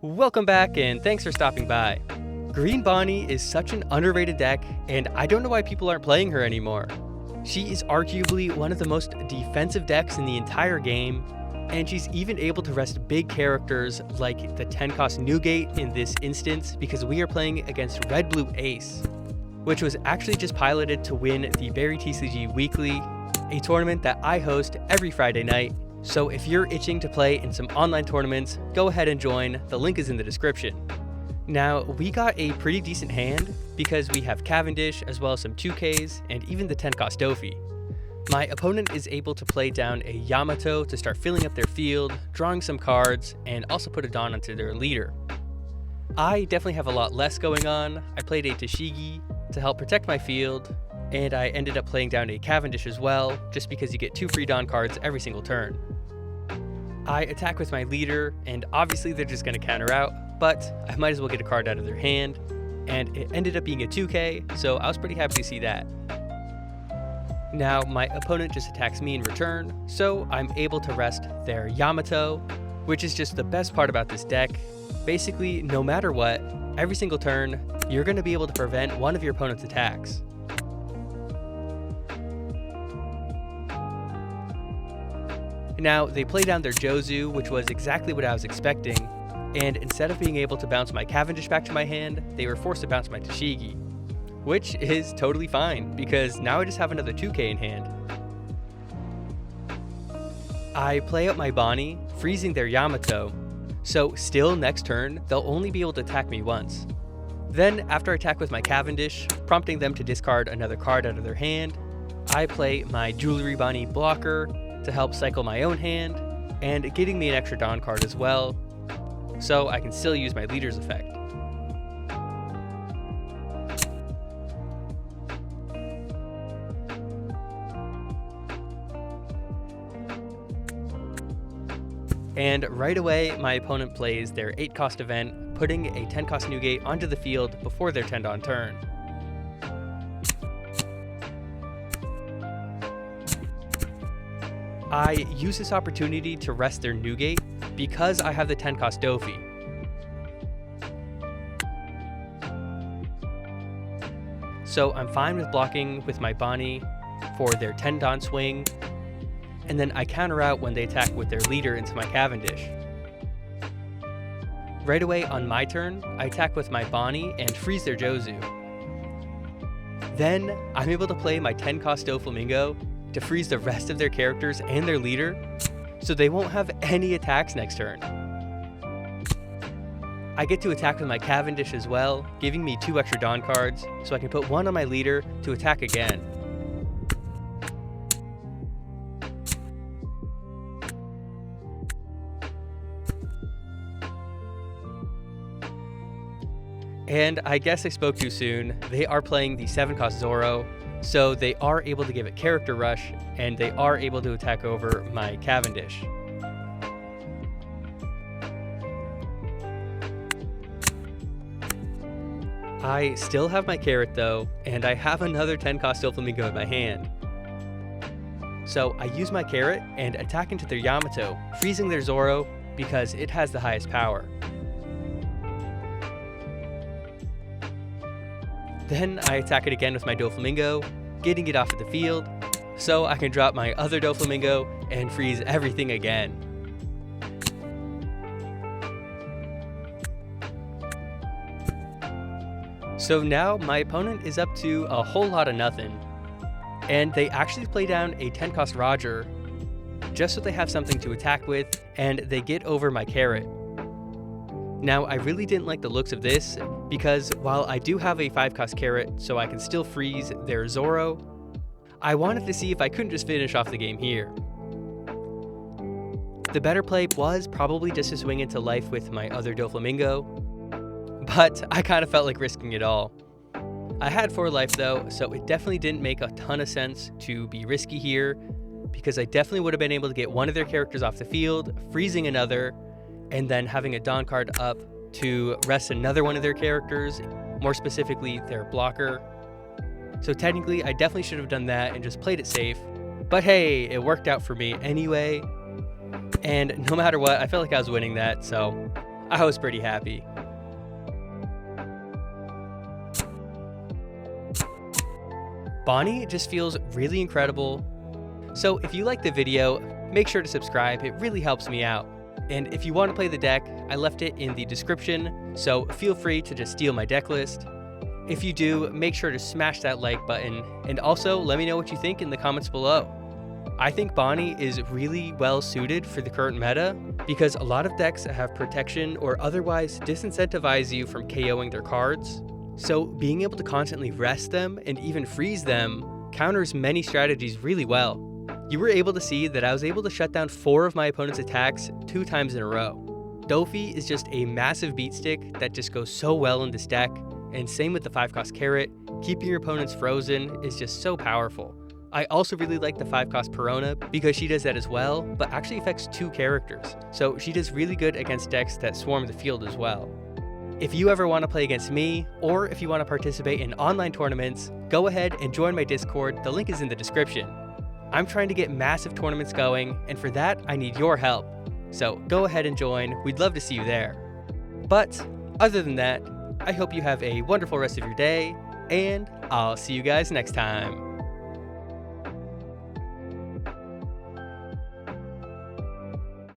Welcome back and thanks for stopping by. Green Bonney is such an underrated deck and I don't know why people aren't playing her anymore. She is arguably one of the most defensive decks in the entire game, and she's even able to rest big characters like the 10 cost Newgate in this instance because we are playing against Red Blue Ace, which was actually just piloted to win the OPTCG Weekly, a tournament that I host every Friday night. So if you're itching to play in some online tournaments, go ahead and join, the link is in the description. Now, we got a pretty decent hand because we have Cavendish as well as some 2Ks and even the 10 cost Dofi. My opponent is able to play down a Yamato to start filling up their field, drawing some cards, and also put a Dawn onto their leader. I definitely have a lot less going on. I played a Tashigi to help protect my field, and I ended up playing down a Cavendish as well, just because you get 2 free Dawn cards every single turn. I attack with my leader, and obviously they're just going to counter out, but I might as well get a card out of their hand, and it ended up being a 2K, so I was pretty happy to see that. Now, my opponent just attacks me in return, so I'm able to rest their Yamato, which is just the best part about this deck. Basically, no matter what, every single turn, you're going to be able to prevent one of your opponent's attacks. Now, they play down their Jozu, which was exactly what I was expecting, and instead of being able to bounce my Cavendish back to my hand, they were forced to bounce my Tashigi, which is totally fine, because now I just have another 2K in hand. I play out my Bonney, freezing their Yamato, so still next turn, they'll only be able to attack me once. Then, after I attack with my Cavendish, prompting them to discard another card out of their hand, I play my Jewelry Bonney blocker to help cycle my own hand, and getting me an extra Dawn card as well, so I can still use my leader's effect. And right away, my opponent plays their 8 cost event, putting a 10 cost Newgate onto the field before their 10 Dawn turn. I use this opportunity to rest their Newgate because I have the 10 cost Dofi. So I'm fine with blocking with my Bonney for their 10 Dawn swing, and then I counter out when they attack with their leader into my Cavendish. Right away on my turn, I attack with my Bonney and freeze their Jozu. Then I'm able to play my 10 cost Doflamingo to freeze the rest of their characters and their leader, so they won't have any attacks next turn. I get to attack with my Cavendish as well, giving me 2 extra Dawn cards, so I can put 1 on my leader to attack again. And I guess I spoke too soon, they are playing the 7 cost Zoro, so they are able to give it Character Rush, and they are able to attack over my Cavendish. I still have my Carrot though, and I have another 10 cost Doflamingo in my hand. So I use my Carrot and attack into their Yamato, freezing their Zoro because it has the highest power. Then I attack it again with my Doflamingo, getting it off of the field, so I can drop my other Doflamingo and freeze everything again. So now my opponent is up to a whole lot of nothing, and they actually play down a 10 cost Roger, just so they have something to attack with, and they get over my Carrot. Now, I really didn't like the looks of this, because while I do have a 5 cost Carrot so I can still freeze their Zoro, I wanted to see if I couldn't just finish off the game here. The better play was probably just to swing into life with my other Doflamingo, but I kind of felt like risking it all. I had 4 life though, so it definitely didn't make a ton of sense to be risky here, because I definitely would have been able to get one of their characters off the field, freezing another, and then having a Dawn card up to rest another one of their characters, more specifically their blocker. So technically, I definitely should have done that and just played it safe. But hey, it worked out for me anyway. And no matter what, I felt like I was winning that, so I was pretty happy. Bonney just feels really incredible. So if you liked the video, make sure to subscribe, it really helps me out. And if you want to play the deck, I left it in the description, so feel free to just steal my deck list. If you do, make sure to smash that like button, and also let me know what you think in the comments below. I think Bonney is really well suited for the current meta, because a lot of decks have protection or otherwise disincentivize you from KOing their cards. So being able to constantly rest them and even freeze them counters many strategies really well. You were able to see that I was able to shut down 4 of my opponent's attacks 2 times in a row. Dofi is just a massive beat stick that just goes so well in this deck, and same with the 5-cost carrot. Keeping your opponents frozen is just so powerful. I also really like the 5-cost Perona because she does that as well, but actually affects 2 characters, so she does really good against decks that swarm the field as well. If you ever want to play against me, or if you want to participate in online tournaments, go ahead and join my Discord, the link is in the description. I'm trying to get massive tournaments going, and for that, I need your help. So go ahead and join, we'd love to see you there. But other than that, I hope you have a wonderful rest of your day, and I'll see you guys next time.